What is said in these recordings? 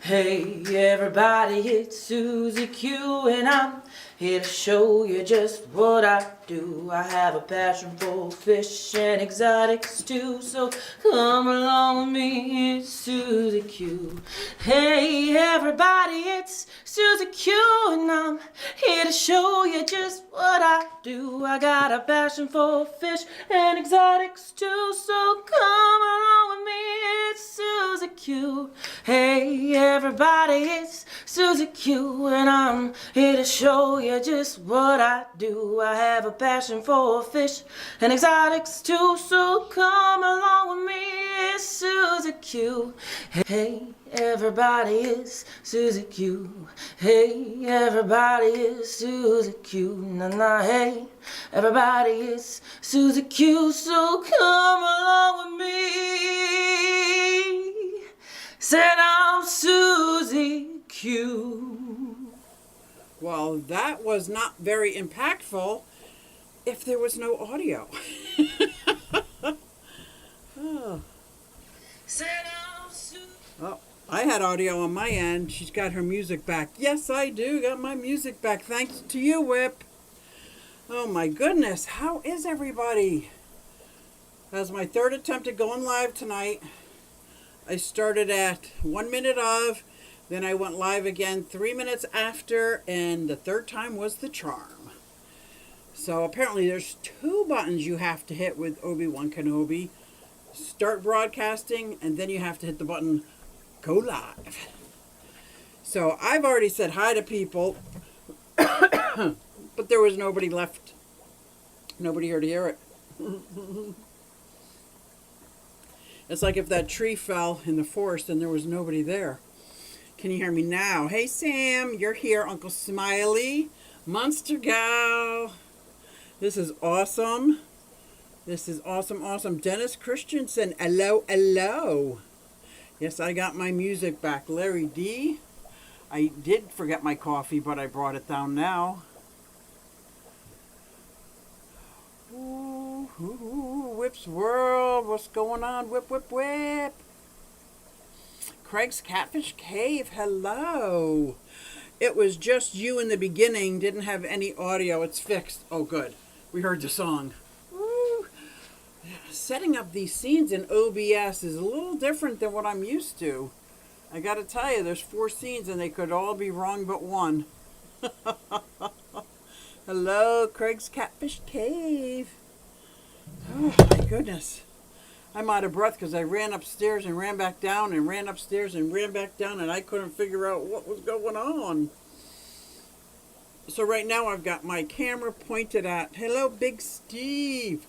Hey everybody, it's SuzyQue and I'm here to show you just what I do. I have a passion for fish and exotics too, so come along with me, it's SuzyQue. Hey everybody, it's SuzyQue and I'm here to show you just what I do. I got a passion for fish and exotics too, so come along with me, it's SuzyQue. Hey everybody, it's SuzyQue and I'm here to show you just what I do. I have a passion for fish and exotics too, so come along with me, it's SuzyQue. Hey everybody, it's SuzyQue. Hey everybody, it's SuzyQue. Nah, hey everybody, it's SuzyQue, so come along with me. Said I'm SuzyQue. Well, that was not very impactful if there was no audio. Oh. Said I'm SuzyQue. Well, I had audio on my end. She's got her music back. Yes, I do. Got my music back. Thanks to you, Whip. Oh my goodness. How is everybody? That's my third attempt at going live tonight. I started at 1 minute of, then I went live again 3 minutes after, and the third time was the charm. So apparently there's 2 buttons you have to hit with Obi-Wan Kenobi. Start broadcasting, and then you have to hit the button go live. So I've already said hi to people, but there was nobody left. Nobody here to hear it. It's like if that tree fell in the forest and there was nobody there. Can you hear me now? Hey Sam, you're here. Uncle Smiley, Monster Gal. This is awesome. This is awesome, awesome. Dennis Christensen, hello, hello. Yes, I got my music back. Larry D. I did forget my coffee, but I brought it down now. Ooh, Whip's World. What's going on? Whip, whip, whip. Craig's Catfish Cave. Hello. It was just you in the beginning. Didn't have any audio. It's fixed. Oh, good. We heard the song. Woo. Setting up these scenes in OBS is a little different than what I'm used to. I got to tell you, there's 4 scenes and they could all be wrong but one. Hello, Craig's Catfish Cave. Oh, my goodness. I'm out of breath because I ran upstairs and ran back down and ran upstairs and ran back down, and I couldn't figure out what was going on. So right now I've got my camera pointed at, hello, Big Steve.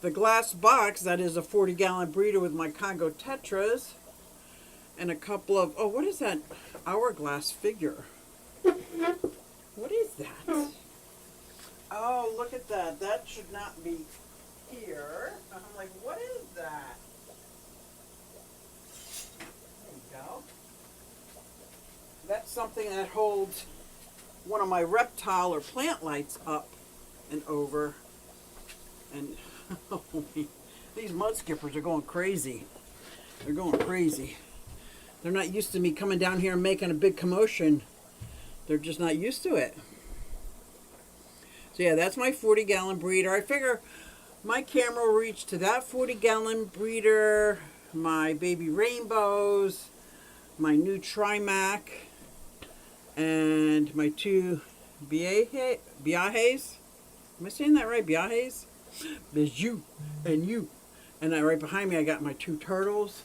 The glass box, that is a 40-gallon breeder with my Congo Tetras. And a couple of, oh, what is that hourglass figure? What is that? Oh, look at that. That should not be here. I'm like, what is that? There you go. That's something that holds one of my reptile or plant lights up and over. And these mud skippers are going crazy. They're going crazy. They're not used to me coming down here and making a big commotion. They're just not used to it. So yeah, that's my 40-gallon breeder. I figure my camera will reach to that 40-gallon breeder, my baby rainbows, my new Trimac, and my 2 Biahes. Am I saying that right? Biahes? There's you and you. And then right behind me I got my 2 turtles.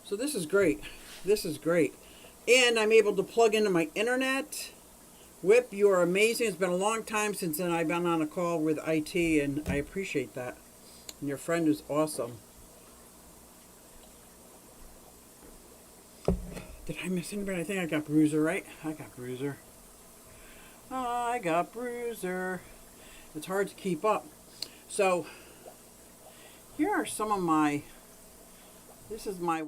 So this is great. This is great. And I'm able to plug into my internet. Whip, you are amazing. It's been a long time since I've been on a call with IT, and I appreciate that. And your friend is awesome. Did I miss anybody? I think I got Bruiser, right? I got Bruiser. I got Bruiser. It's hard to keep up. So, here are some of my, this is my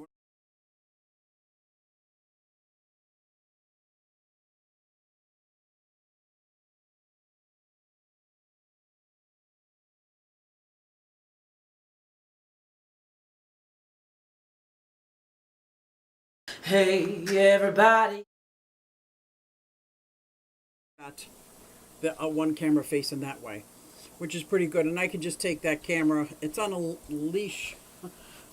Hey, everybody. Got the one camera facing that way, which is pretty good. And I can just take that camera. It's on a leash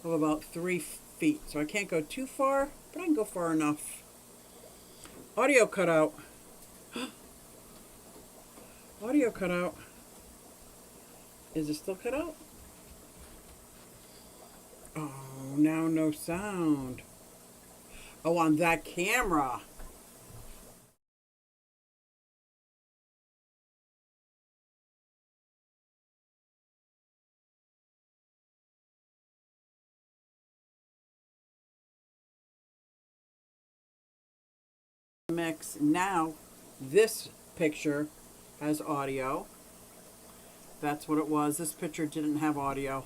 of about 3 feet, so I can't go too far, but I can go far enough. Audio cutout. Audio cutout. Is it still cut out? Oh, now no sound. Oh, on that camera. Mix. Now, this picture has audio. That's what it was. This picture didn't have audio.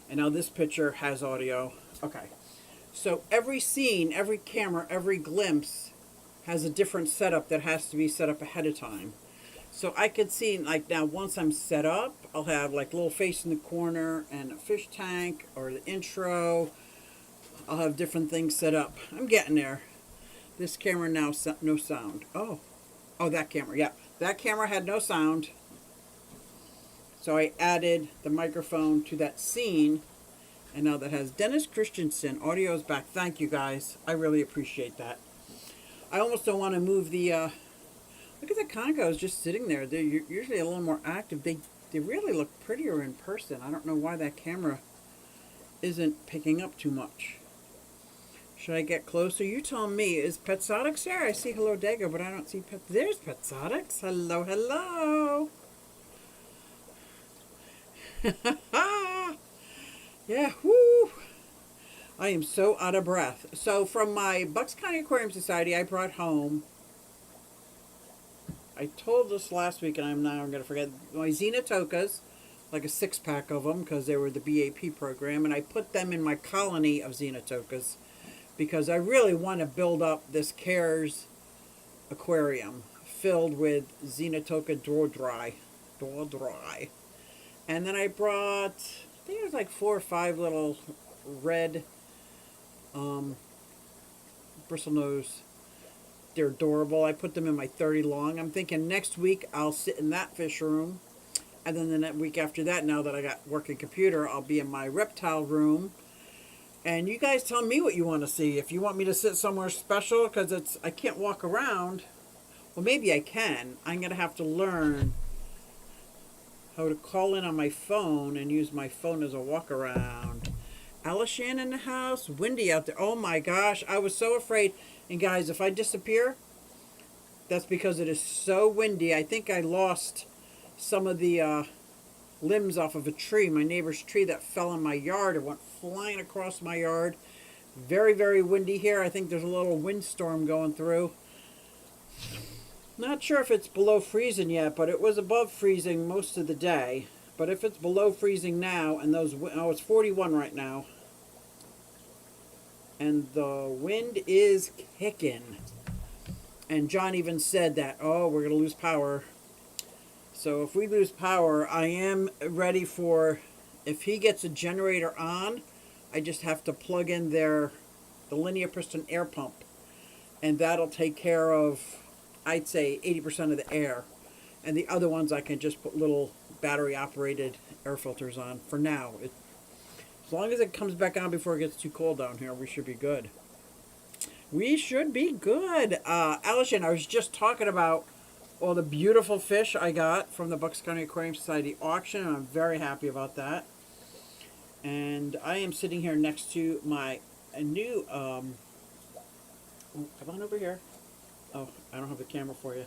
And now this picture has audio. Okay. So every scene, every camera, every glimpse has a different setup that has to be set up ahead of time. So I could see, like now once I'm set up, I'll have like a little face in the corner and a fish tank or the intro. I'll have different things set up. I'm getting there. This camera now, no sound. Oh, that camera, yeah. That camera had no sound. So I added the microphone to that scene. And now that has Dennis Christensen. Audio is back. Thank you, guys. I really appreciate that. I almost don't want to move the... look at the Congos just sitting there. They're usually a little more active. They really look prettier in person. I don't know why that camera isn't picking up too much. Should I get closer? You tell me. Is QueAquatics there? I see Hello Dago, but I don't see Pet. There's QueAquatics. Hello, hello. Yeah, whoo. I am so out of breath. So from my Bucks County Aquarium Society, I brought home, I told this last week, and I'm going to forget, my Xenotocas, like a 6-pack of them, because they were the BAP program, and I put them in my colony of Xenotocas, because I really want to build up this CARES aquarium, filled with Xenotoca Dordrai. And then I brought, I think it was like 4 or 5 little red bristlenose. They're adorable. I put them in my 30 long. I'm thinking next week I'll sit in that fish room. And then the week after that, now that I got working computer, I'll be in my reptile room. And you guys tell me what you want to see. If you want me to sit somewhere special, because I can't walk around. Well, maybe I can. I'm going to have to learn how to call in on my phone and use my phone as a walk around. Alishan in the house. Windy out there. Oh my gosh. I was so afraid. And guys, if I disappear, that's because it is so windy. I think I lost some of the limbs off of a tree, my neighbor's tree that fell in my yard. It went flying across my yard. Very, very windy here. I think there's a little windstorm going through. Not sure if it's below freezing yet, but it was above freezing most of the day. But if it's below freezing now, and it's 41 right now, and the wind is kicking. And John even said that, oh, we're going to lose power. So if we lose power, I am ready for, if he gets a generator on, I just have to plug in the linear piston air pump. And that'll take care of, I'd say, 80% of the air. And the other ones I can just put little battery-operated air filters on for now. As long as it comes back on before it gets too cold down here, we should be good. We should be good. Alishan, I was just talking about all the beautiful fish I got from the Bucks County Aquarium Society auction, and I'm very happy about that. And I am sitting here next to my new, come on over here. Oh, I don't have the camera for you.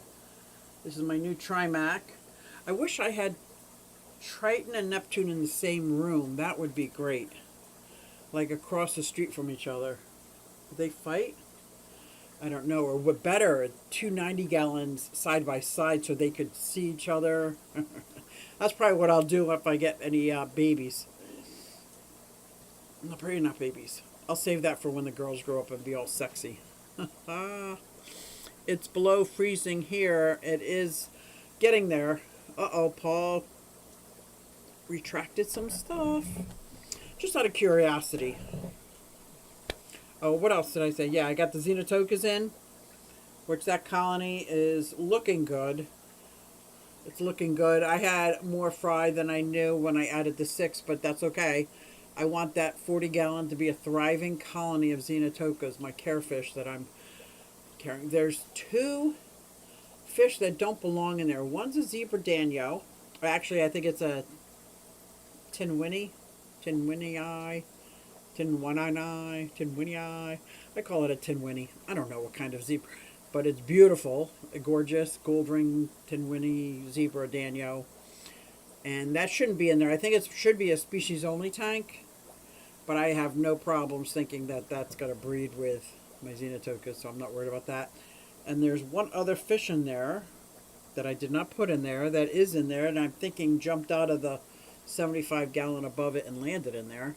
This is my new Trimac. I wish I had Triton and Neptune in the same room. That would be great. Like across the street from each other. Would they fight? I don't know. Or what better, 2 90-gallons side by side so they could see each other. That's probably what I'll do if I get any babies. No, probably not babies. I'll save that for when the girls grow up and be all sexy. It's below freezing here. It is getting there. Uh-oh, Paul retracted some stuff. Just out of curiosity. Oh, what else did I say? Yeah, I got the Xenotokas in, which that colony is looking good. It's looking good. I had more fry than I knew when I added the 6, but that's okay. I want that 40-gallon to be a thriving colony of Xenotokas, my carefish that I'm carrying. There's 2 fish that don't belong in there. One's a zebra danio. Actually, I think it's a tinwinnie eye. Tinwinnie eye. I call it a tinwinnie. I don't know what kind of zebra, but it's beautiful, gorgeous, gold ring tinwinnie zebra danio. And that shouldn't be in there. I think it should be a species only tank, but I have no problems thinking that that's going to breed with my Xenotokas, so I'm not worried about that. And there's one other fish in there that I did not put in there that is in there, and I'm thinking jumped out of the 75-gallon above it and landed in there.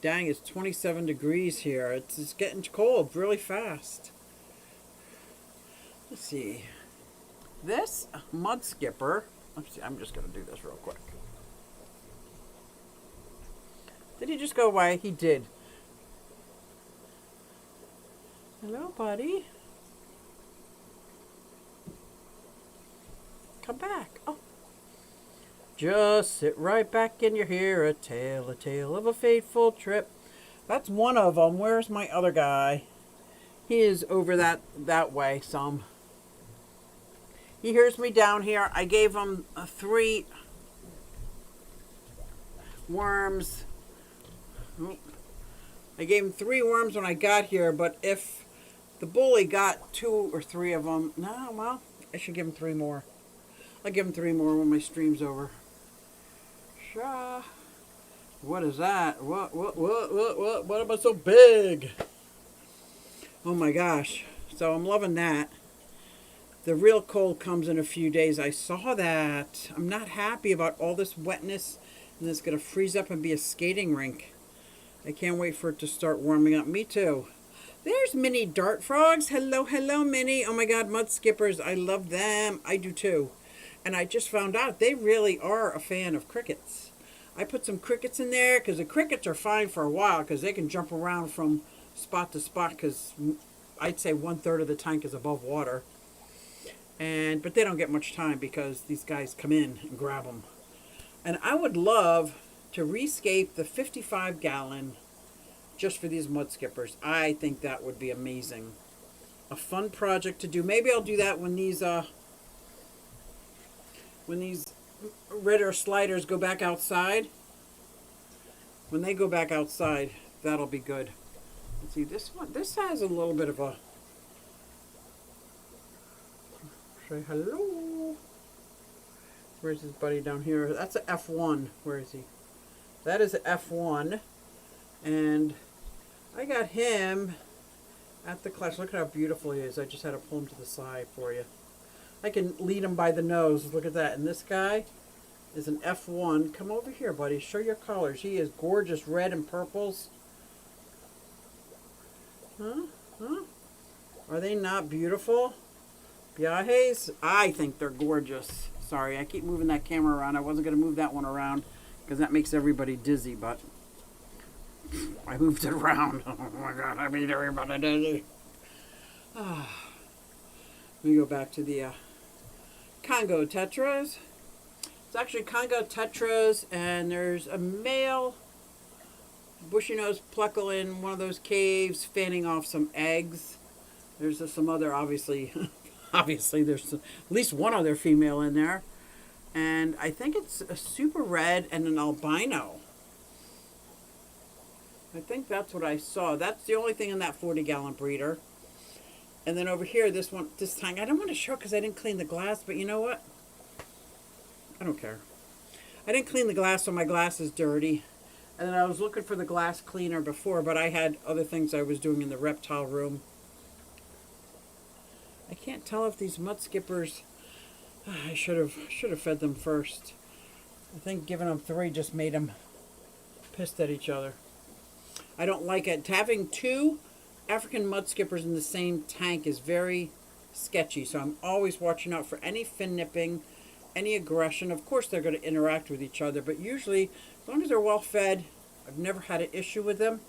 Dang, it's 27 degrees here. It's getting cold really fast. Let's see. This mud skipper, let's see, I'm just going to do this real quick. Did he just go away? He did. Hello, buddy. Come back. Oh. Just sit right back in your hair, a tale of a fateful trip. That's one of them. Where's my other guy? He is over that way some. He hears me down here. I gave him 3 worms. I gave him 3 worms when I got here, but if the bully got 2 or 3 of them, no, well, I should give him 3 more. I'll give him 3 more when my stream's over. What is that? What am I so big? Oh my gosh. So I'm loving that. The real cold comes in a few days. I saw that. I'm not happy about all this wetness, and it's going to freeze up and be a skating rink. I can't wait for it to start warming up. Me too. There's mini dart frogs. Hello, hello, Minnie. Oh my God, mud skippers. I love them. I do too. And I just found out they really are a fan of crickets. I put some crickets in there because the crickets are fine for a while because they can jump around from spot to spot because I'd say 1/3 of the tank is above water. But they don't get much time because these guys come in and grab them. And I would love to rescape the 55-gallon just for these mud skippers. I think that would be amazing. A fun project to do. Maybe I'll do that when these Ritter sliders go back outside. When they go back outside, that'll be good. Let's see, this one, this has a little bit of a, say hello. Where's his buddy down here? That's an F1. Where is he? That is an F1. And I got him at the class. Look at how beautiful he is. I just had to pull him to the side for you. I can lead him by the nose. Look at that. And this guy is an F1. Come over here, buddy. Show your colors. He is gorgeous. Red and purples. Huh? Are they not beautiful? Biahes? I think they're gorgeous. Sorry, I keep moving that camera around. I wasn't going to move that one around because that makes everybody dizzy, but I moved it around. Oh my God, I made everybody dizzy. Let me go back to the Congo tetras. It's actually Congo tetras, and there's a male bushy-nosed pleckle in one of those caves fanning off some eggs. There's some other, obviously there's at least one other female in there. And I think it's a super red and an albino. I think that's what I saw. That's the only thing in that 40-gallon breeder. And then over here, this tank, I don't want to show it because I didn't clean the glass, but you know what? I don't care. I didn't clean the glass, so my glass is dirty. And then I was looking for the glass cleaner before, but I had other things I was doing in the reptile room. I can't tell if these mud skippers, I should have fed them first. I think giving them 3 just made them pissed at each other. I don't like it. Having 2 African mud skippers in the same tank is very sketchy, so I'm always watching out for any fin nipping, any aggression. Of course they're going to interact with each other, but usually as long as they're well fed, I've never had an issue with them.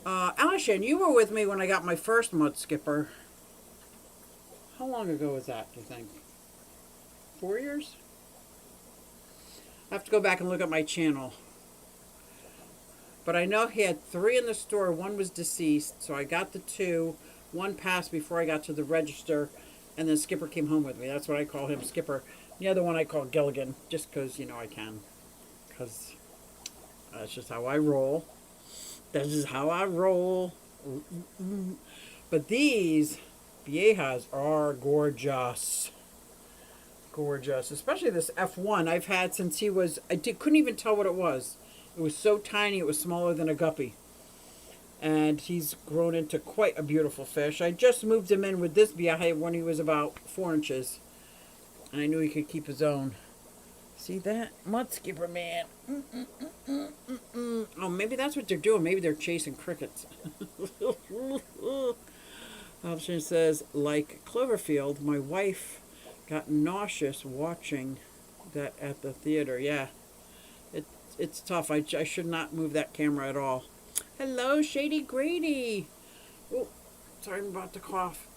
Alishan, you were with me when I got my first mud skipper. How long ago was that, do you think? 4 years? I have to go back and look at my channel. But I know he had 3 in the store. 1 was deceased, so I got the 2. 1 passed before I got to the register, and then Skipper came home with me. That's what I call him, Skipper. The other one I call Gilligan, just because, you know, I can. Because that's just how I roll. That's just how I roll. But these viejas are gorgeous. Gorgeous. Especially this F1 I've had since he was... couldn't even tell what it was. It was so tiny, it was smaller than a guppy. And he's grown into quite a beautiful fish. I just moved him in with this vieja when he was about 4 inches. And I knew he could keep his own. See that? Mud skipper, man. Oh, maybe that's what they're doing. Maybe they're chasing crickets. Option says, like Cloverfield, my wife got nauseous watching that at the theater. Yeah, it's tough. I should not move that camera at all. Hello, Shady Grady. Oh, sorry, I'm about to cough.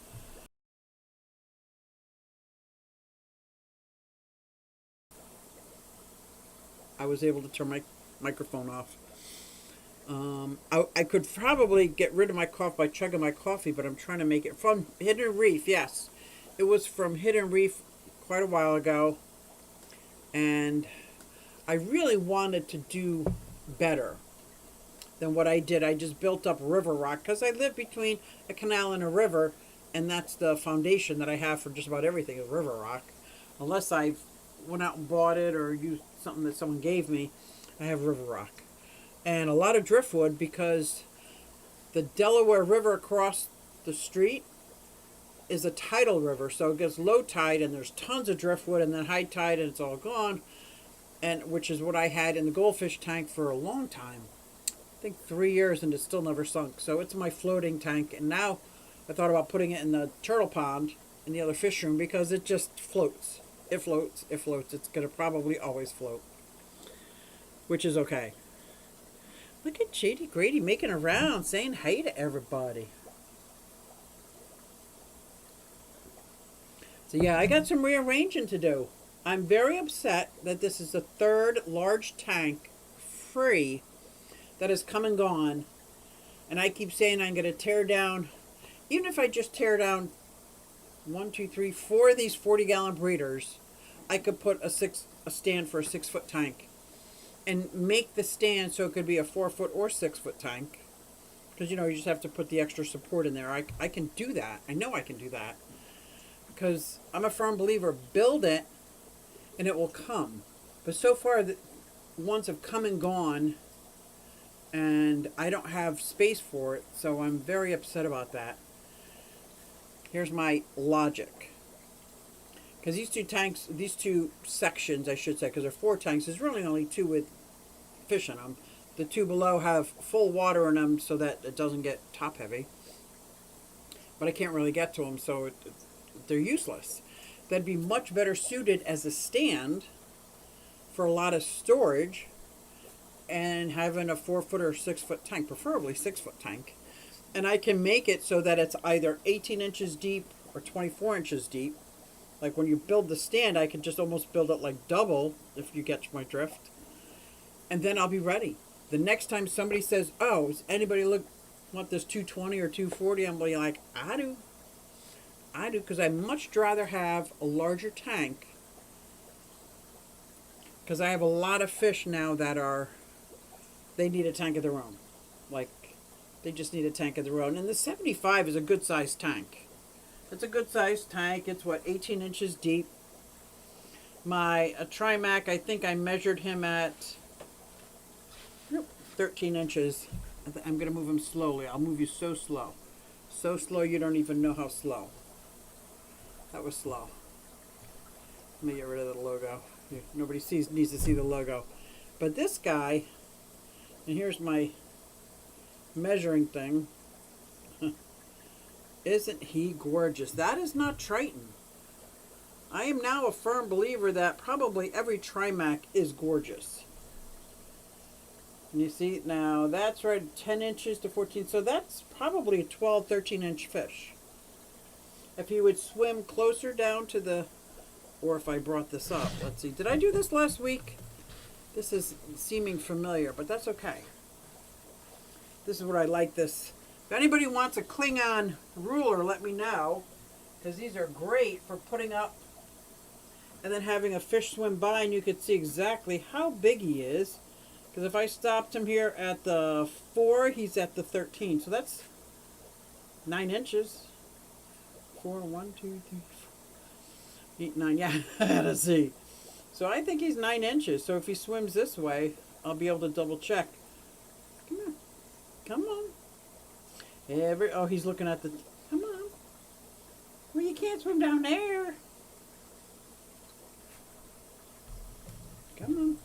I was able to turn my microphone off. I could probably get rid of my cough by chugging my coffee, but I'm trying to make it from Hidden Reef. Yes, it was from Hidden Reef quite a while ago, and I really wanted to do better than what I did. I just built up river rock because I live between a canal and a river, and that's the foundation that I have for just about everything is river rock. Unless I went out and bought it or used something that someone gave me, I have river rock. And a lot of driftwood because the Delaware River across the street is a tidal river. So it gets low tide and there's tons of driftwood, and then high tide and it's all gone. And which is what I had in the goldfish tank for a long time. I think 3 years, and it still never sunk. So it's my floating tank. And now I thought about putting it in the turtle pond in the other fish room because it just floats. It floats. It floats. It's going to probably always float, which is okay. Look at Shady Grady making around, saying hey to everybody. So yeah, I got some rearranging to do. I'm very upset that this is the 3rd large tank free that has come and gone. And I keep saying I'm going to tear down, even if I just tear down 1, 2, 3, 4 of these 40-gallon breeders, I could put a stand for a 6-foot tank. And make the stand so it could be a 4-foot or 6-foot tank. Because, you know, you just have to put the extra support in there. I can do that. I know I can do that. Because I'm a firm believer, build it and it will come. But so far, the ones have come and gone. And I don't have space for it. So I'm very upset about that. Here's my logic. Because these 2 tanks, these 2 sections, I should say, because there are 4 tanks, there's really only 2 with fish in them. The 2 below have full water in them so that it doesn't get top heavy. But I can't really get to them, so they're useless. That'd be much better suited as a stand for a lot of storage and having a 4-foot or 6-foot tank, preferably 6-foot tank. And I can make it so that it's either 18 inches deep or 24 inches deep. Like when you build the stand, I can just almost build it like double, if you catch my drift. And then I'll be ready. The next time somebody says, oh, does anybody want this 220 or 240? I'm like, I do. I do, because I'd much rather have a larger tank. Because I have a lot of fish now that they need a tank of their own. Like, they just need a tank of their own. And the 75 is a good sized tank. It's a good sized tank. It's what, 18 inches deep. My Trimac, I think I measured him at 13 inches. I'm going to move him slowly. I'll move you so slow. So slow you don't even know how slow. That was slow. Let me get rid of the logo. Nobody needs to see the logo. But this guy, and here's my measuring thing. Isn't he gorgeous? That is not Triton. I am now a firm believer that probably every Trimac is gorgeous. And you see, now that's right, 10 inches to 14. So that's probably a 12, 13-inch fish. If he would swim closer down to the, or if I brought this up. Let's see. Did I do this last week? This is seeming familiar, but that's okay. This is what I like this. If anybody wants a Klingon ruler, let me know. Because these are great for putting up and then having a fish swim by and you could see exactly how big he is. Because if I stopped him here at the 4, he's at the 13. So that's 9 inches. 4, 1, 2, 3, 4, 8, 9. Yeah, I had to see. So I think he's 9 inches. So if he swims this way, I'll be able to double check. Come on. Come on. Oh, he's looking at the... Come on. Well, you can't swim down there. Come on.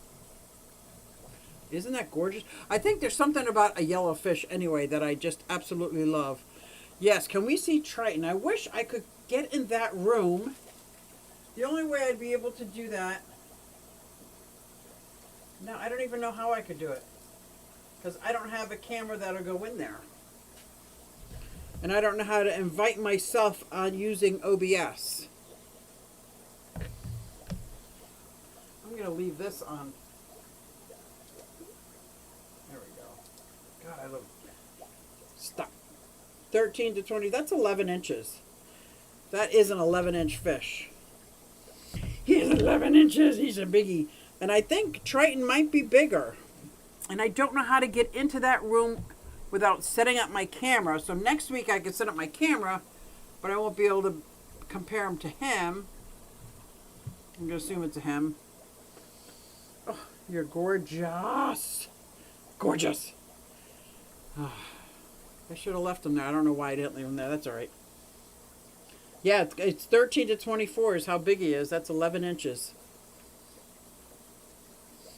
Isn't that gorgeous? I think there's something about a yellow fish anyway that I just absolutely love. Yes, can we see Triton? I wish I could get in that room. The only way I'd be able to do that... Now, I don't even know how I could do it. Because I don't have a camera that'll go in there. And I don't know how to invite myself on using OBS. I'm going to leave this on. There we go. God, I love it. Stop. 13 to 20. That's 11 inches. That is an 11-inch fish. He's 11 inches. He's a biggie. And I think Triton might be bigger. And I don't know how to get into that room without setting up my camera. So next week I can set up my camera, but I won't be able to compare him to him. I'm going to assume it's a him. Oh, you're gorgeous. Gorgeous. Oh, I should have left him there. I don't know why I didn't leave him there. That's all right. Yeah, it's 13 to 24 is how big he is. That's 11 inches.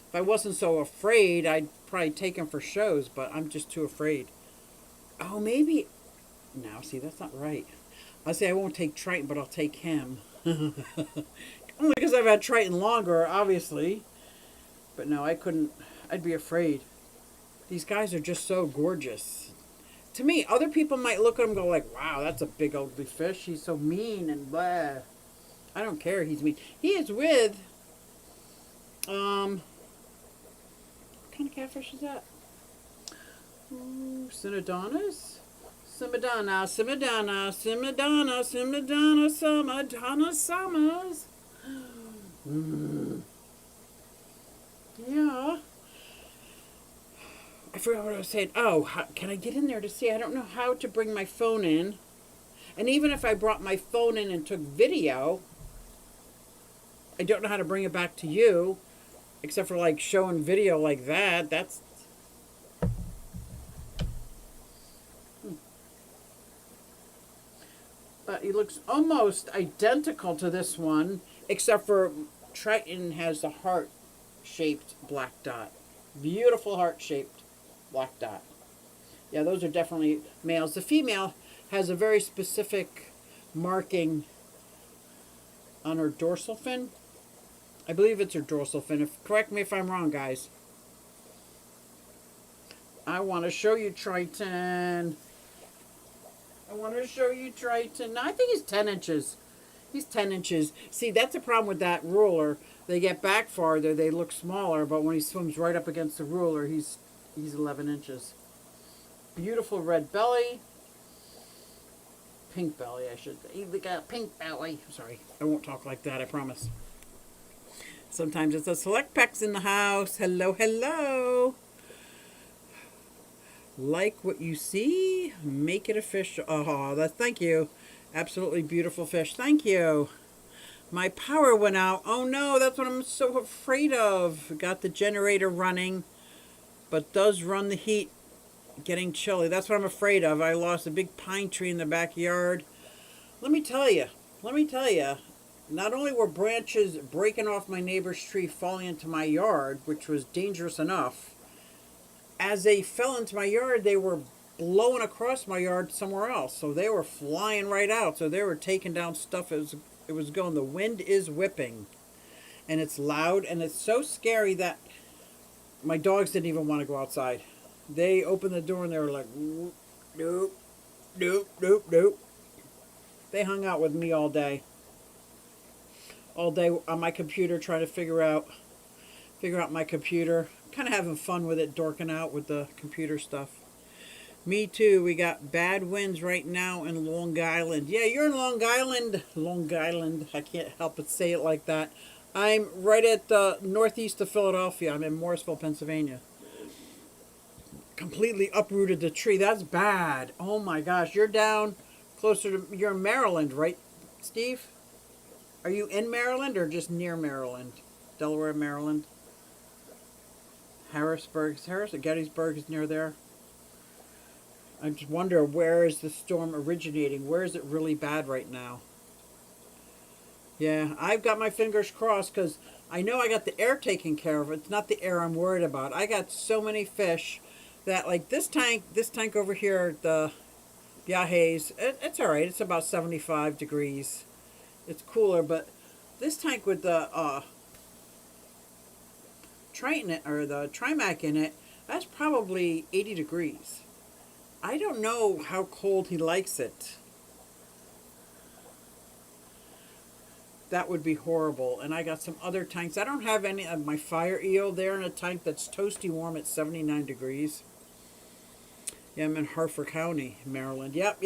If I wasn't so afraid, I'd probably take him for shows, but I'm just too afraid. Oh, maybe... No, see, that's not right. I'll say I won't take Triton, but I'll take him. Only because I've had Triton longer, obviously. But no, I couldn't... I'd be afraid. These guys are just so gorgeous. To me, other people might look at him and go like, wow, that's a big ugly fish. He's so mean and blah. I don't care, he's mean. He is with... What kind of catfish is that? Ooh, Synodonis? Simmadonna, Simmadonna, Simmadonna, Simmadonna, Simmadonna, Summers. Yeah. I forgot what I was saying. Oh, can I get in there to see? I don't know how to bring my phone in. And even if I brought my phone in and took video, I don't know how to bring it back to you. Except for like showing video like that. That's... But he looks almost identical to this one. Except for Triton has the heart-shaped black dot. Beautiful heart-shaped black dot. Yeah, those are definitely males. The female has a very specific marking on her dorsal fin. I believe it's her dorsal fin. Correct me if I'm wrong, guys. I want to show you Triton. I want to show you Triton. No, I think he's 10 inches. He's 10 inches. See, that's the problem with that ruler. They get back farther, they look smaller, but when he swims right up against the ruler, he's 11 inches. Beautiful red belly. Pink belly, I should say. He got a pink belly. Sorry, I won't talk like that, I promise. Sometimes it's a Select Pecs in the house. Hello, hello. Like what you see, make it a fish. Oh, thank you. Absolutely beautiful fish. Thank you. My power went out. Oh no, that's what I'm so afraid of. Got the generator running, but does run the heat. Getting chilly. That's what I'm afraid of. I lost a big pine tree in the backyard. Let me tell you. Not only were branches breaking off my neighbor's tree falling into my yard, which was dangerous enough, as they fell into my yard, they were blowing across my yard somewhere else. So they were flying right out. So they were taking down stuff as it was going. The wind is whipping. And it's loud. And it's so scary that my dogs didn't even want to go outside. They opened the door and they were like, nope, nope, nope, nope. They hung out with me all day on my computer trying to figure out my computer. Kind of having fun with it, dorking out with the computer stuff. Me too. We got bad winds right now in Long Island. Yeah, you're in Long Island. Long Island. I can't help but say it like that. I'm right at the northeast of Philadelphia. I'm in Morrisville, Pennsylvania. Completely uprooted the tree. That's bad. Oh my gosh. You're down closer to, you're in Maryland, right, Steve? Are you in Maryland or just near Maryland? Delaware, Maryland? Gettysburg is near there. I just wonder, where is the storm originating? Where is it really bad right now? Yeah, I've got my fingers crossed because I know I got the air taken care of. It's not the air I'm worried about. I got so many fish that, like this tank over here, the Yahays, it's all right. It's about 75 degrees. It's cooler, but this tank with the Triton or the Trimac in it, that's probably 80 degrees. I don't know how cold he likes it. That would be horrible. And I got some other tanks. I don't have any of my fire eel there in a tank that's toasty warm at 79 degrees. Yeah, I'm in Harford County, Maryland. Yep.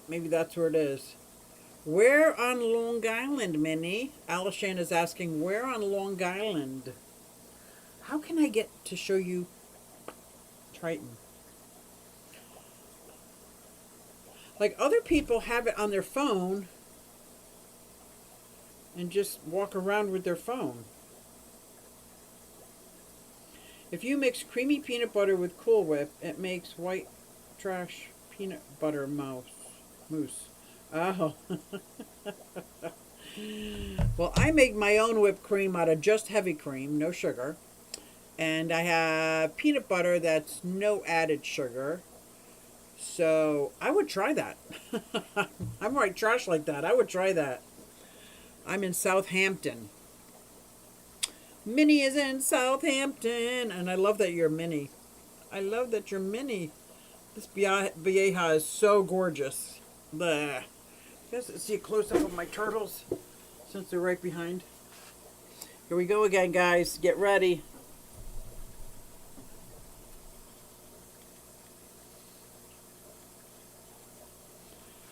Maybe that's where it is. Where on Long Island, Minnie? Alishan is asking, where on Long Island? How can I get to show you Triton? Like, other people have it on their phone and just walk around with their phone. If you mix creamy peanut butter with Cool Whip, it makes white trash peanut butter mousse. Oh. Well, I make my own whipped cream out of just heavy cream, no sugar. And I have peanut butter that's no added sugar. So I would try that. I'm white trash like that. I would try that. I'm in Southampton. Minnie is in Southampton. And I love that you're Minnie. I love that you're Minnie. This vieja is so gorgeous. Bleh. You guys see a close-up of my turtles since they're right behind. Here we go again, guys. Get ready.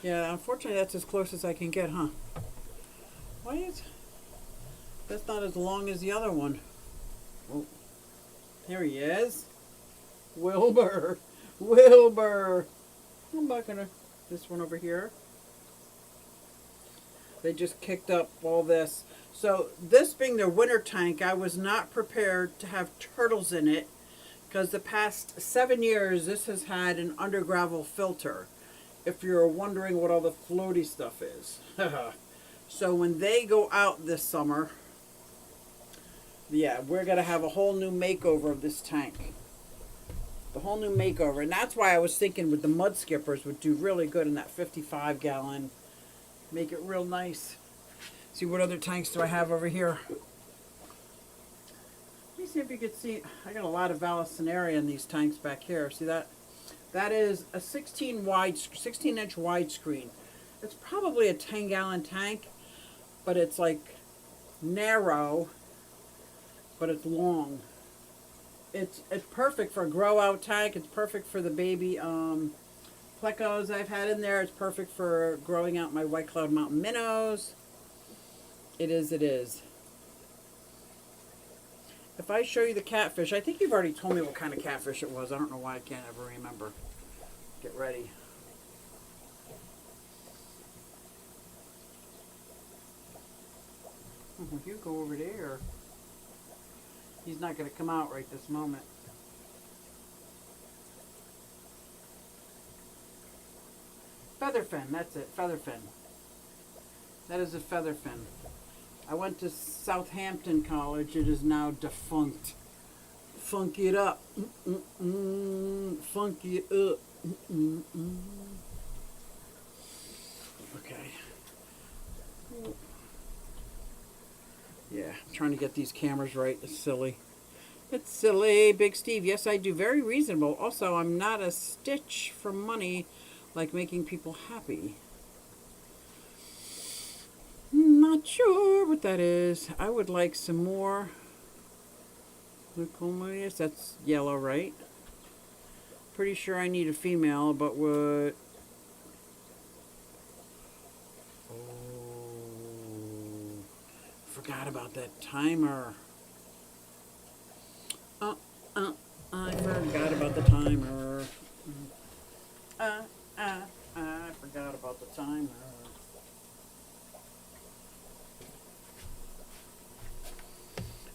Yeah, unfortunately that's as close as I can get, huh? Why is... That's not as long as the other one. Oh, here he is. Wilbur. I'm not gonna... This one over here. They just kicked up all this. So this being their winter tank, I was not prepared to have turtles in it because the past 7 years this has had an undergravel filter. If you're wondering what all the floaty stuff is. So when they go out this summer, yeah, we're going to have a whole new makeover of this tank. The whole new makeover. And that's why I was thinking with the mud skippers would do really good in that 55 gallon. Make it real nice. See, what other tanks do I have over here? Let me see if you can see. I got a lot of Vallisneria in these tanks back here. See that? That is a 16-inch widescreen. It's probably a 10-gallon tank, but it's like narrow, but it's long. It's perfect for a grow-out tank. It's perfect for the baby plecos I've had in there. It's perfect for growing out my White Cloud Mountain minnows. It is. If I show you the catfish, I think you've already told me what kind of catfish it was. I don't know why I can't ever remember. Get ready. You go over there. He's not going to come out right this moment. Featherfin, that's it, featherfin. That is a featherfin. I went to Southampton College. It is now defunct. Funky it up. Funky it up. Okay. Yeah, I'm trying to get these cameras right. It's silly. It's silly, Big Steve. Yes, I do. Very reasonable. Also, I'm not a stitch for money, like making people happy. Not sure what that is. I would like some more. Yes, that's yellow, right? Pretty sure I need a female, but what? Oh, forgot about that timer. I forgot about the timer. I forgot about the timer.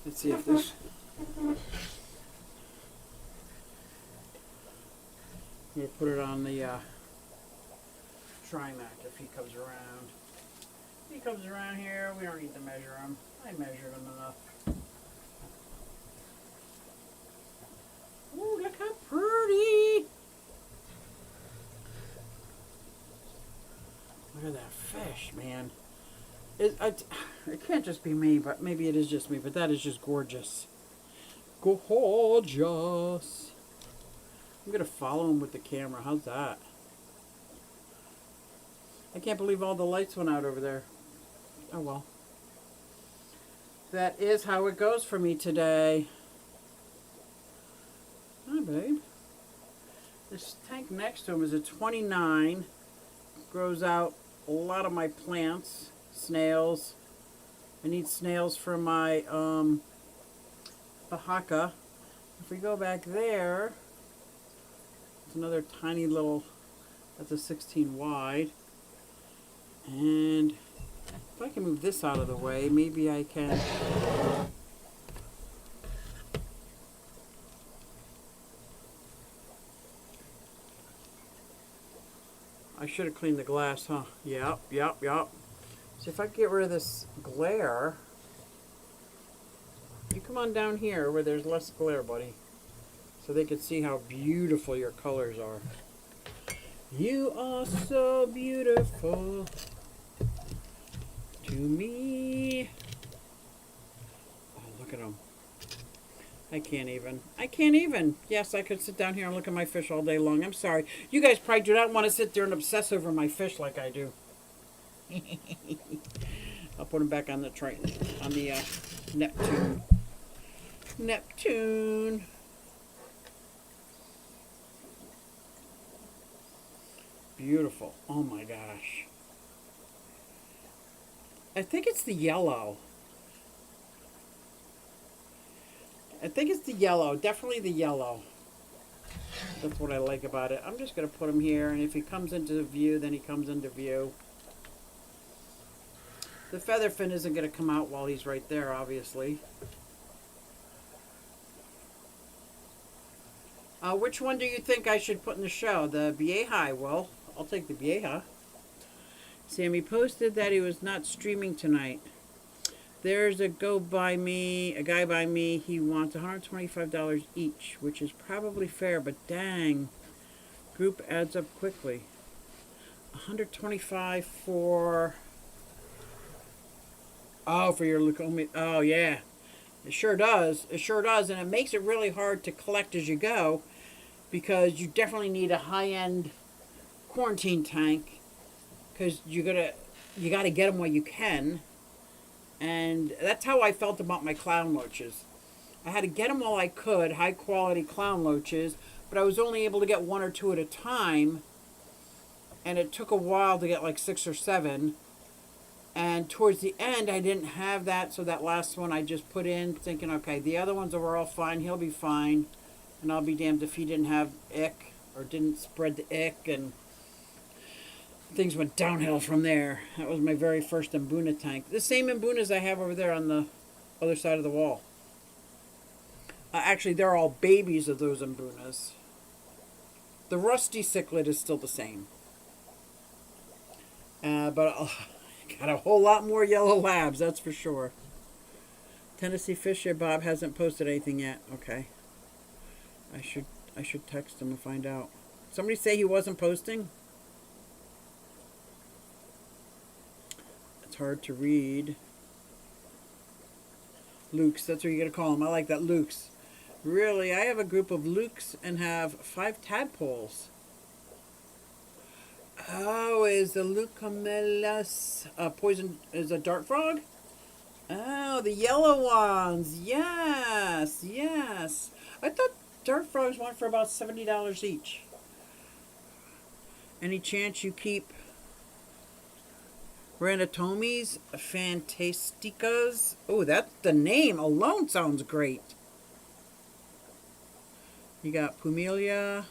Let's see if this. I'm gonna put it on the Trimac if he comes around. If he comes around here, we don't need to measure him. I measured him enough. Ooh, look how pretty! Look at that fish, man. It can't just be me, but maybe it is just me, but that is just gorgeous. Gorgeous. I'm going to follow him with the camera. How's that? I can't believe all the lights went out over there. Oh, well. That is how it goes for me today. Hi, babe. This tank next to him is a 29. Grows out a lot of my plants. Snails. I need snails for my Bahaka. If we go back there, it's another tiny little, that's a 16 wide. And if I can move this out of the way, maybe I can. I should have cleaned the glass, huh? Yep. So if I get rid of this glare, you come on down here where there's less glare, buddy, so they can see how beautiful your colors are. You are so beautiful to me. Oh, look at them. I can't even. Yes, I could sit down here and look at my fish all day long. I'm sorry. You guys probably do not want to sit there and obsess over my fish like I do. I'll put him back on the Neptune. Neptune. Beautiful. Oh my gosh. I think it's the yellow. Definitely the yellow. That's what I like about it. I'm just going to put him here, and if he comes into view, then he comes into view. The feather fin isn't going to come out while he's right there, obviously. Which one do you think I should put in the show? The Vieja? Well, I'll take the Vieja. Sammy posted that he was not streaming tonight. There's a guy by me, he wants $125 each, which is probably fair, but dang, group adds up quickly. $125 for, for your leukomia. Oh yeah, it sure does, and it makes it really hard to collect as you go, because you definitely need a high-end quarantine tank, because you gotta get them while you can. And that's how I felt about my clown loaches. I had to get them while I could, high quality clown loaches, but I was only able to get 1 or 2 at a time. And it took a while to get like 6 or 7. And towards the end, I didn't have that, so that last one I just put in, thinking, okay, the other ones are all fine, he'll be fine. And I'll be damned if he didn't have ick, or didn't spread the ick, and things went downhill from there. That was my very first Mbuna tank. The same Mbunas I have over there on the other side of the wall. Actually, they're all babies of those Mbunas. The rusty cichlid is still the same. But got a whole lot more yellow labs, that's for sure. Tennessee Fisher Bob hasn't posted anything yet. Okay. I should text him and find out. Somebody say he wasn't posting? It's hard to read. Luke's, that's what you're going to call him. I like that, Luke's. Really, I have a group of lukes and have 5 tadpoles. Oh, is the Leucomelas poison? Is a dart frog? Oh, the yellow ones. Yes, yes. I thought dart frogs went for about $70 each. Any chance you keep Randatomes fantasticas? Oh, that the name alone sounds great. You got Pumelia,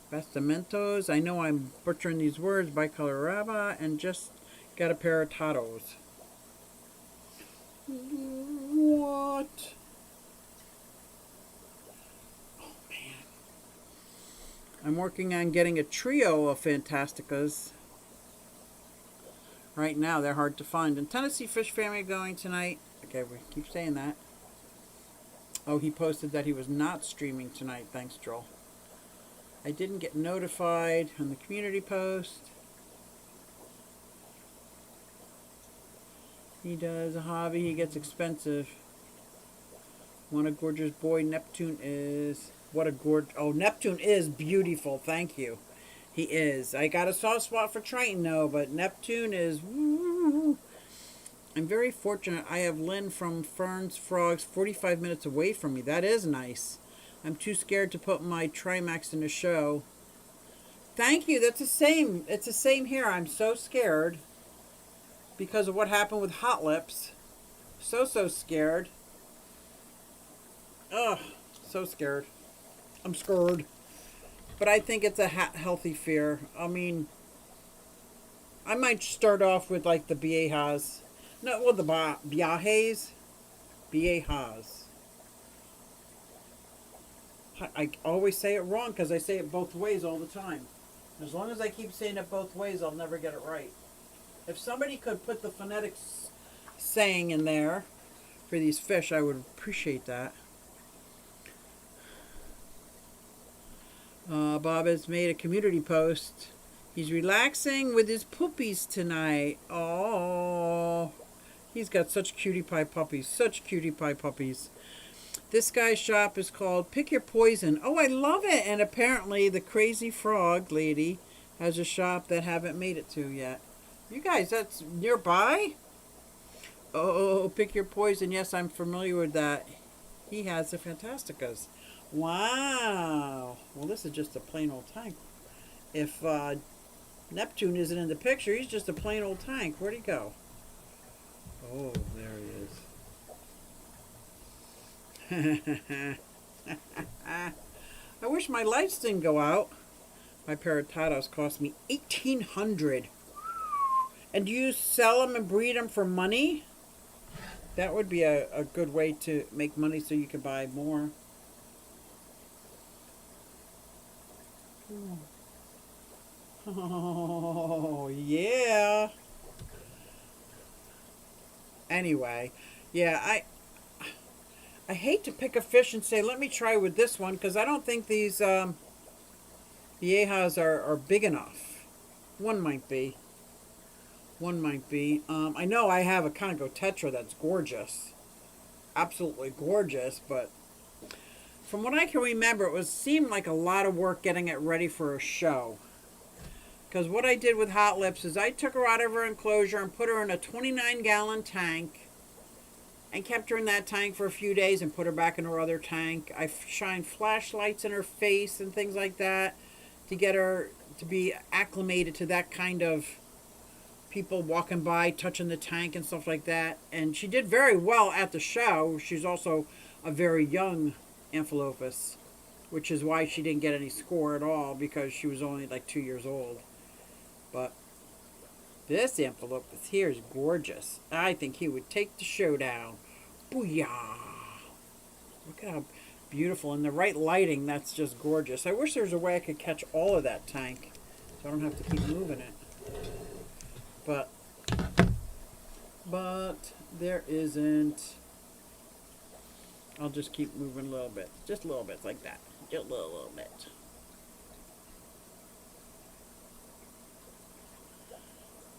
Bastamentos. I know I'm butchering these words. Bicoloraba, and just got a pair of Tatos. What? Oh man. I'm working on getting a trio of Fantasticas. Right now they're hard to find. And Tennessee Fish Family going tonight. Okay, we keep saying that. Oh, he posted that he was not streaming tonight. Thanks, Joel. I didn't get notified on the community post. He does a hobby. He gets expensive. What a gorgeous boy Neptune is. What a gorgeous... Oh, Neptune is beautiful. Thank you. He is. I got a soft spot for Triton, though, but Neptune is... Woo. I'm very fortunate. I have Lynn from Fern's Frogs 45 minutes away from me. That is nice. I'm too scared to put my Trimax in the show. Thank you. That's the same. It's the same here. I'm so scared because of what happened with Hot Lips. So scared. Ugh. So scared. I'm scared. But I think it's a healthy fear. I mean, I might start off with like the Biejas. No, well, the Biajes. Biejas. I always say it wrong because I say it both ways all the time. As long as I keep saying it both ways, I'll never get it right. If somebody could put the phonetics saying in there for these fish, I would appreciate that. Bob has made a community post. He's relaxing with his poopies tonight. Oh, he's got such cutie pie puppies. Such cutie pie puppies. This guy's shop is called Pick Your Poison. Oh, I love it. And apparently the Crazy Frog lady has a shop that haven't made it to yet. You guys, that's nearby? Oh, Pick Your Poison. Yes, I'm familiar with that. He has the Fantasticas. Wow. Well, this is just a plain old tank. If Neptune isn't in the picture, he's just a plain old tank. Where'd he go? Oh, there he is. I wish my lights didn't go out. My pair of Tatos cost me $1,800. And do you sell them and breed them for money? That would be a good way to make money so you can buy more. Oh, yeah. Anyway, yeah, I hate to pick a fish and say, let me try with this one, because I don't think these viejas are big enough. One might be. One might be. I know I have a Congo Tetra that's gorgeous. Absolutely gorgeous, but from what I can remember, it seemed like a lot of work getting it ready for a show. Because what I did with Hot Lips is I took her out of her enclosure and put her in a 29-gallon tank and kept her in that tank for a few days and put her back in her other tank. I shined flashlights in her face and things like that to get her to be acclimated to that kind of people walking by, touching the tank and stuff like that. And she did very well at the show. She's also a very young Amphilophus, which is why she didn't get any score at all, because she was only like 2 years old. But this Amphilophus here is gorgeous. I think he would take the show down. Booyah! Look at how beautiful. In the right lighting, that's just gorgeous. I wish there was a way I could catch all of that tank, so I don't have to keep moving it. But there isn't. I'll just keep moving a little bit. Just a little bit, like that. Just a little bit.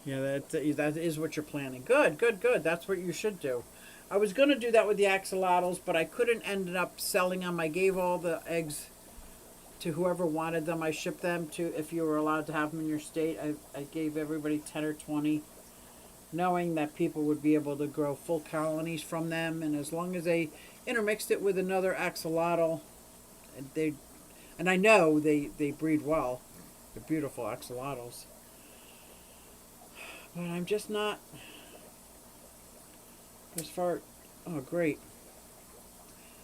Yeah, that is what you're planning. Good. That's what you should do. I was going to do that with the axolotls, but I couldn't end up selling them. I gave all the eggs to whoever wanted them. I shipped them to, if you were allowed to have them in your state, I gave everybody 10 or 20, knowing that people would be able to grow full colonies from them. And as long as they intermixed it with another axolotl, and I know they breed well. They're beautiful axolotls. But I'm just not, as far, oh great.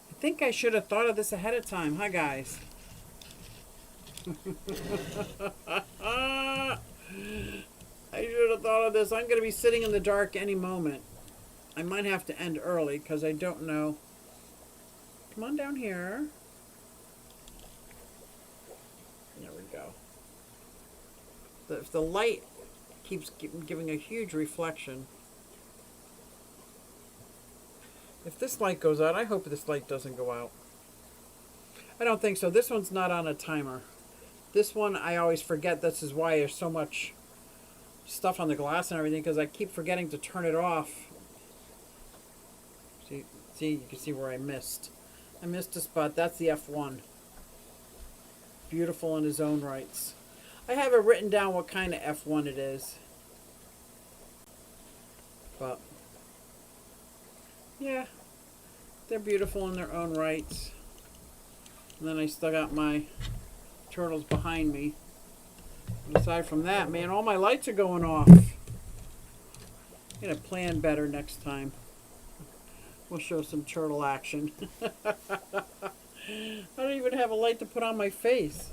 I think I should have thought of this ahead of time, huh guys? I should have thought of this. I'm going to be sitting in the dark any moment. I might have to end early because I don't know. Come on down here. There we go. If the light keeps giving a huge reflection. If this light goes out, I hope this light doesn't go out. I don't think so. This one's not on a timer. This one, I always forget. This is why there's so much stuff on the glass and everything, because I keep forgetting to turn it off. See, you can see where I missed. I missed a spot. That's the F1. Beautiful in his own rights. I have it written down what kind of F1 it is. But, yeah, they're beautiful in their own rights. And then I still got my turtles behind me. And aside from that, man, all my lights are going off. I'm going to plan better next time. We'll show some turtle action. I don't even have a light to put on my face.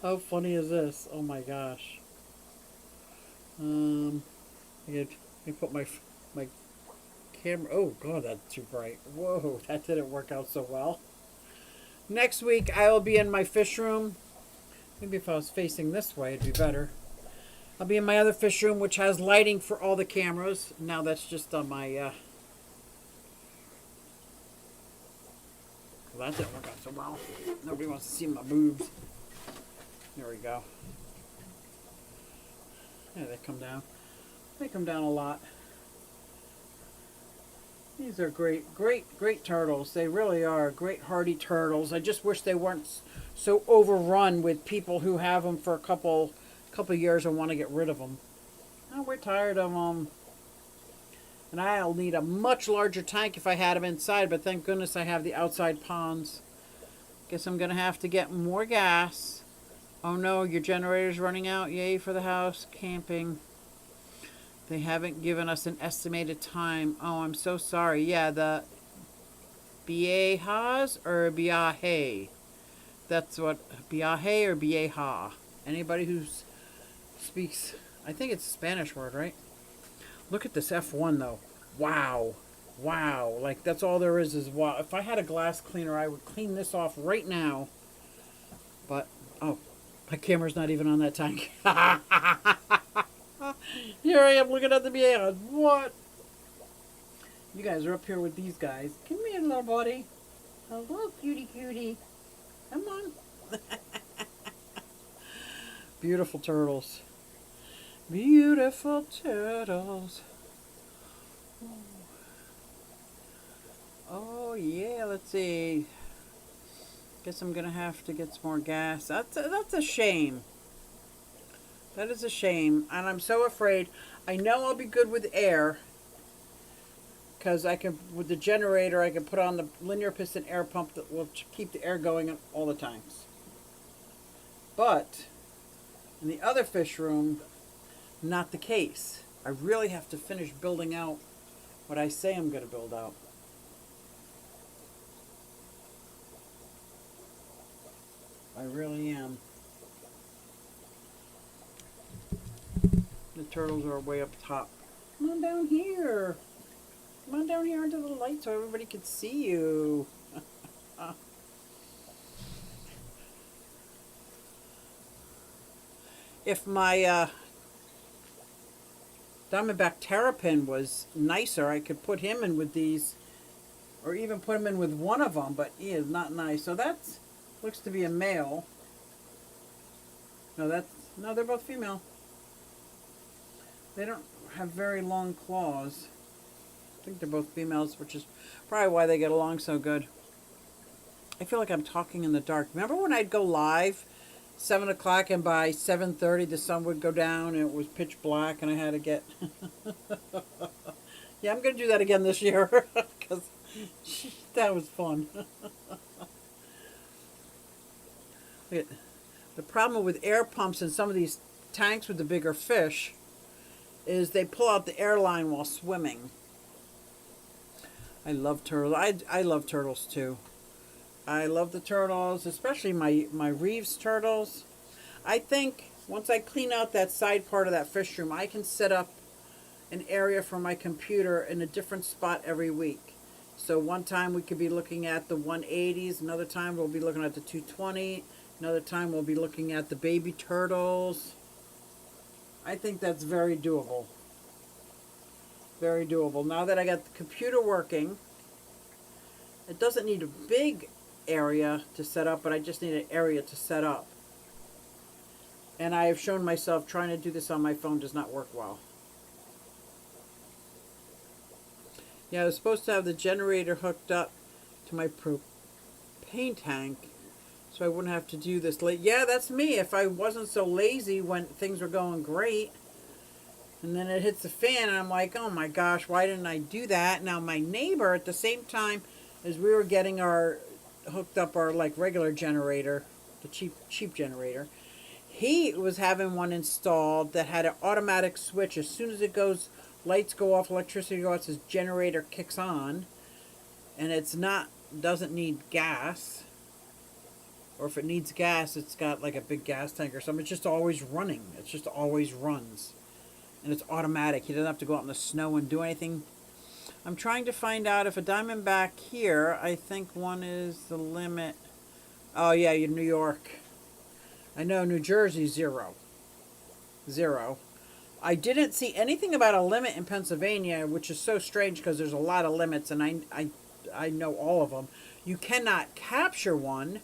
How funny is this? Oh my gosh. I put my camera. Oh god, that's too bright. Whoa, that didn't work out so well. Next week I will be in my fish room. Maybe if I was facing this way it'd be better. I'll be in my other fish room, which has lighting for all the cameras. Now that's just on my well, that didn't work out so well. Nobody wants to see my boobs. There we go. Yeah, they come down. They come down a lot. These are great, great turtles. They really are great hardy turtles. I just wish they weren't so overrun with people who have them for a couple years and want to get rid of them. Oh, we're tired of them. And I'll need a much larger tank if I had them inside, but thank goodness I have the outside ponds. Guess I'm going to have to get more gas. Oh no, your generator's running out. Yay for the house. Camping. They haven't given us an estimated time. Oh, I'm so sorry. Yeah, the Biahas or Biahe. That's what, Biahe or Biaha. Anybody who speaks, I think it's a Spanish word, right? Look at this F1 though. Wow. Wow. Like that's all there is wow. If I had a glass cleaner, I would clean this off right now. But, oh, my camera's not even on that tank. Here I am looking at the Biahas. What? You guys are up here with these guys. Come here, little buddy. Hello, cutie. Come on. Beautiful turtles. Beautiful turtles. Oh yeah, let's see. Guess I'm gonna have to get some more gas. That's a shame. That is a shame, and I'm so afraid. I know I'll be good with air, because I can, with the generator, I can put on the linear piston air pump that will keep the air going all the times. But in the other fish room, not the case. I really have to finish building out what I say I'm going to build out. I really am. The turtles are way up top. Come on down here. Come on down here under the light so everybody can see you. If my Diamondback Terrapin was nicer, I could put him in with these, or even put him in with one of them, but he is not nice. So that's, looks to be a male. No, they're both female. They don't, have very long claws. I think they're both females, which is probably why they get along so good. I feel like I'm talking in the dark. Remember when I'd go live 7 o'clock and by 7:30 the sun would go down and it was pitch black and I had to get... Yeah, I'm going to do that again this year because that was fun. The problem with air pumps in some of these tanks with the bigger fish is they pull out the air line while swimming. I love turtles. I love turtles too. I love the turtles, especially my Reeves turtles. I think once I clean out that side part of that fish room, I can set up an area for my computer in a different spot every week. So one time we could be looking at the 180s, another time we'll be looking at the 220, another time we'll be looking at the baby turtles. I think that's very doable. Very doable. Now that I got the computer working, it doesn't need a big area to set up, but I just need an area to set up. And I have shown myself trying to do this on my phone does not work well. Yeah, I was supposed to have the generator hooked up to my propane tank so I wouldn't have to do this late. Yeah, that's me. If I wasn't so lazy when things were going great, and then it hits the fan, and I'm like, oh my gosh, why didn't I do that? Now my neighbor, at the same time as we were getting our hooked up our like regular generator, the cheap generator, he was having one installed that had an automatic switch. As soon as it goes, lights go off, electricity goes off, his generator kicks on, and doesn't need gas. Or if it needs gas, it's got like a big gas tank or something. It's just always running. It just always runs. And it's automatic. He doesn't have to go out in the snow and do anything. I'm trying to find out if a diamondback here, I think one is the limit. Oh yeah, you're New York. I know New Jersey, 0. 0. I didn't see anything about a limit in Pennsylvania, which is so strange because there's a lot of limits and I know all of them. You cannot capture one.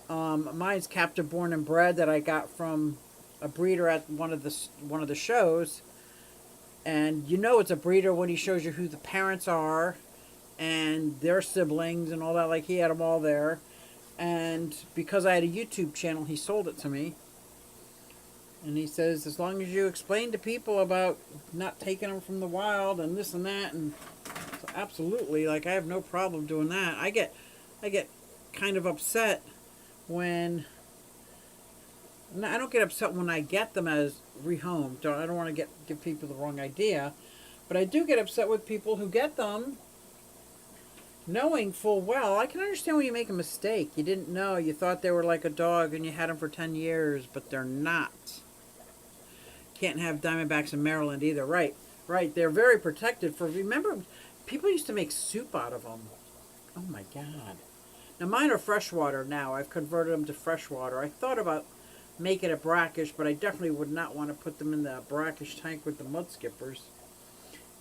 Mine's captive born and bred that I got from a breeder at one of the shows, and you know it's a breeder when he shows you who the parents are and their siblings and all that. Like he had them all there, and because I had a YouTube channel, he sold it to me. And he says, as long as you explain to people about not taking them from the wild and this and that, and so absolutely, like I have no problem doing that. I get kind of upset when I don't get upset when I get them as rehomed. I don't want to give people the wrong idea, but I do get upset with people who get them knowing full well. I can understand when you make a mistake. You didn't know. You thought they were like a dog and you had them for 10 years, but they're not. Can't have diamondbacks in Maryland either. Right. They're very protected. Remember, people used to make soup out of them. Oh my God. Now mine are freshwater now. I've converted them to freshwater. I thought about making it brackish, but I definitely would not want to put them in the brackish tank with the mud skippers.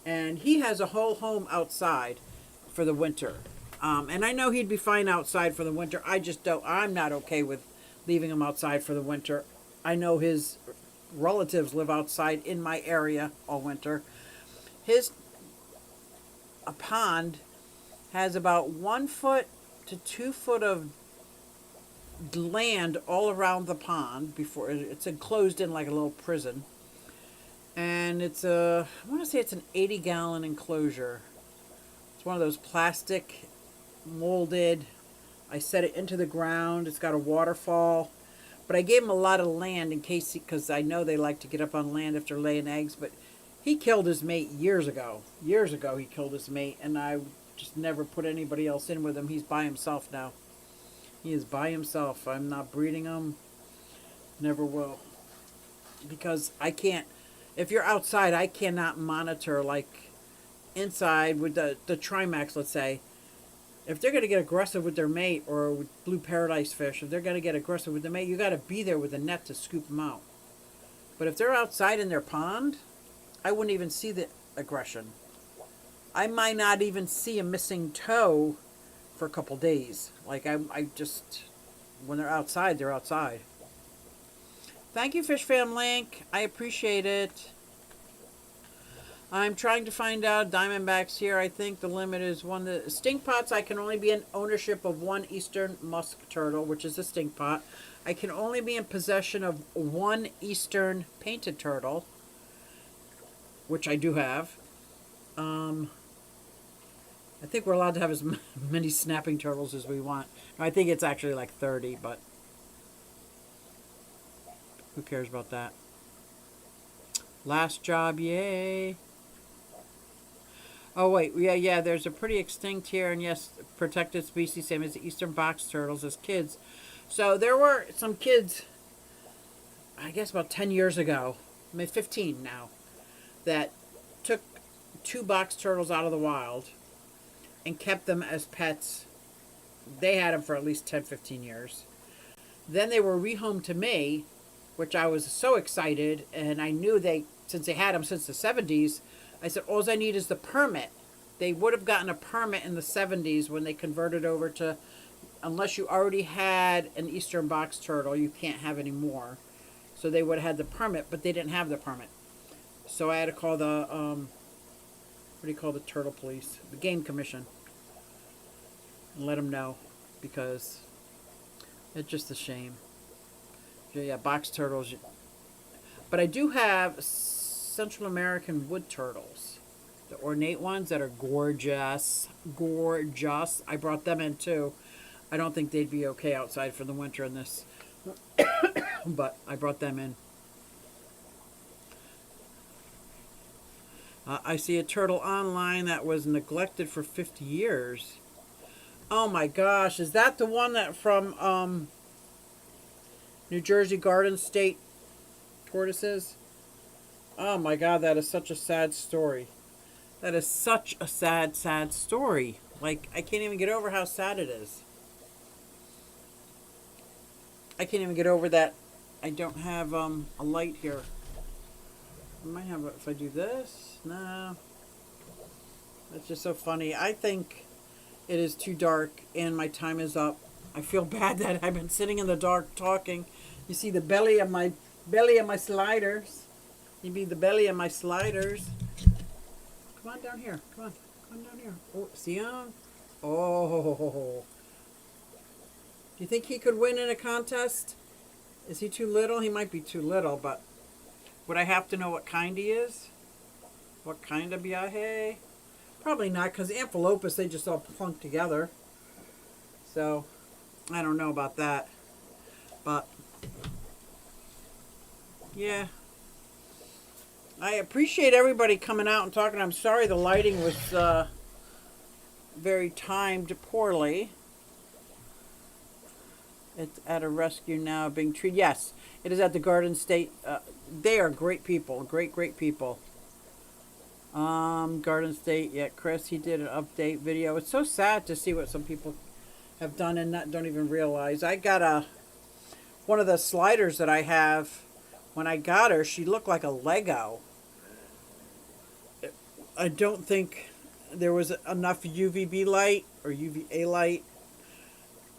And he has a whole home outside for the winter. And I know he'd be fine outside for the winter. I'm not okay with leaving him outside for the winter. I know his relatives live outside in my area all winter. A pond has about 1 foot to 2 foot of land all around the pond. Before it's enclosed in like a little prison, and I want to say it's an 80-gallon enclosure. It's one of those plastic molded. I set it into the ground. It's got a waterfall, but I gave him a lot of land in case, because I know they like to get up on land if they're laying eggs. But he killed his mate years ago. Years ago he killed his mate, and I just never put anybody else in with him. He's by himself now. He is by himself. I'm not breeding him. Never will. Because I can't, if you're outside, I cannot monitor like inside with the Trimax, let's say. If they're going to get aggressive with their mate, or with blue paradise fish, if they're going to get aggressive with their mate, you got to be there with a net to scoop them out. But if they're outside in their pond, I wouldn't even see the aggression. I might not even see a missing toe for a couple days. Like I just, when they're outside, they're outside. Thank you, Fish Fam Link. I appreciate it. I'm trying to find out Diamondbacks here. I think the limit is one. The stink pots, I can only be in ownership of one eastern musk turtle, which is a stink pot. I can only be in possession of one eastern painted turtle, which I do have. I think we're allowed to have as many snapping turtles as we want. I think it's actually like 30, but who cares about that? Last job, yay. Oh, wait, yeah, there's a pretty extinct here, and yes, protected species, same as the eastern box turtles as kids. So there were some kids, I guess about 10 years ago, maybe 15 now, that took 2 box turtles out of the wild and kept them as pets. They had them for at least 10, 15 years. Then they were rehomed to me, which I was so excited, and I knew since they had them since the 70s, I said, all I need is the permit. They would have gotten a permit in the 70s when they converted over to, unless you already had an eastern box turtle, you can't have any more. So they would have had the permit, but they didn't have the permit. So I had to call the, what do you call the turtle police? The game commission. And let them know, because it's just a shame. Yeah, box turtles. But I do have Central American wood turtles, the ornate ones that are gorgeous, gorgeous. I brought them in too. I don't think they'd be okay outside for the winter in this, but I brought them in. I see a turtle online that was neglected for 50 years. Oh my gosh, is that the one that from New Jersey Garden State tortoises? Oh my God, that is such a sad story. That is such a sad, sad story. Like, I can't even get over how sad it is. I can't even get over that I don't have a light here. I might have, if I do this, no. That's just so funny. I think it is too dark and my time is up. I feel bad that I've been sitting in the dark talking. You see the belly of my sliders. You be the belly of my sliders. Come on down here. Come on down here. Oh, see him? Oh. Do you think he could win in a contest? Is he too little? He might be too little, but would I have to know what kind he is? What kind of biahe? Probably not, because Amphilopas, they just all plunk together. So, I don't know about that. But, yeah. I appreciate everybody coming out and talking. I'm sorry the lighting was very timed poorly. It's at a rescue now being treated. Yes, it is at the Garden State. They are great people. Great people. Garden State. Yeah, Chris, he did an update video. It's so sad to see what some people have done and don't even realize. I got one of the sliders that I have. When I got her, she looked like a Lego. I don't think there was enough UVB light or UVA light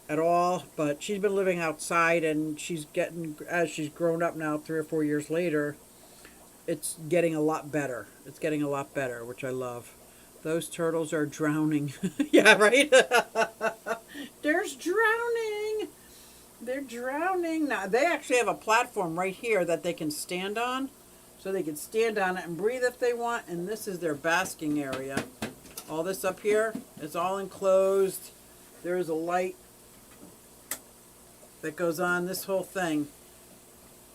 at all, but she's been living outside, and she's getting, as she's grown up now 3 or 4 years later, it's getting a lot better. It's getting a lot better, which I love. Those turtles are drowning. Yeah, right? There's drowning. They're drowning. Now, they actually have a platform right here that they can stand on. So they can stand on it and breathe if they want. And this is their basking area. All this up here is all enclosed. There is a light that goes on. This whole thing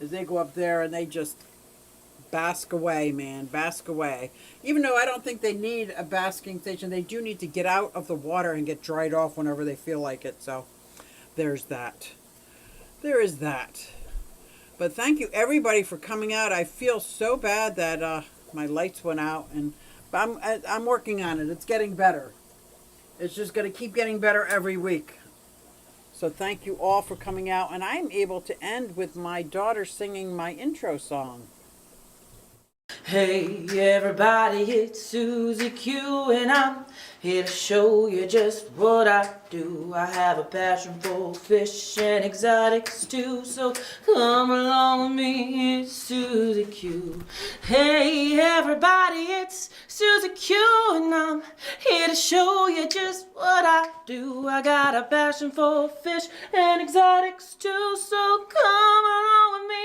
is they go up there and they just bask away, man. Bask away. Even though I don't think they need a basking station, they do need to get out of the water and get dried off whenever they feel like it. So there's that. There is that. But thank you everybody for coming out. I feel so bad that my lights went out, but I'm working on it. It's getting better. It's just going to keep getting better every week. So thank you all for coming out, and I'm able to end with my daughter singing my intro song. Hey everybody, it's SuzyQue and I'm here to show you just what I do. I have a passion for fish and exotics too, so come along with me, it's SuzyQue. Hey everybody, it's SuzyQue and I'm here to show you just what I do. I got a passion for fish and exotics too, so come along with me,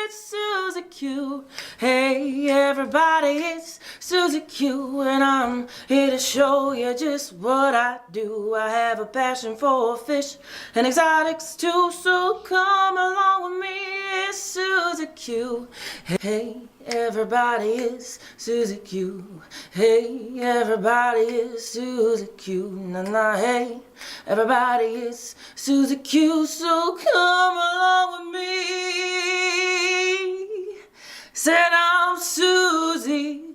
it's SuzyQue. Hey everybody, it's SuzyQue and I'm here to show you just what I do. I have a passion for fish and exotics too, so come along with me, it's SuzyQue. Hey everybody, it's SuzyQue. Hey everybody, it's SuzyQue. Nah nah, hey everybody, it's SuzyQue, so come along with me. Said I'm SuzyQue.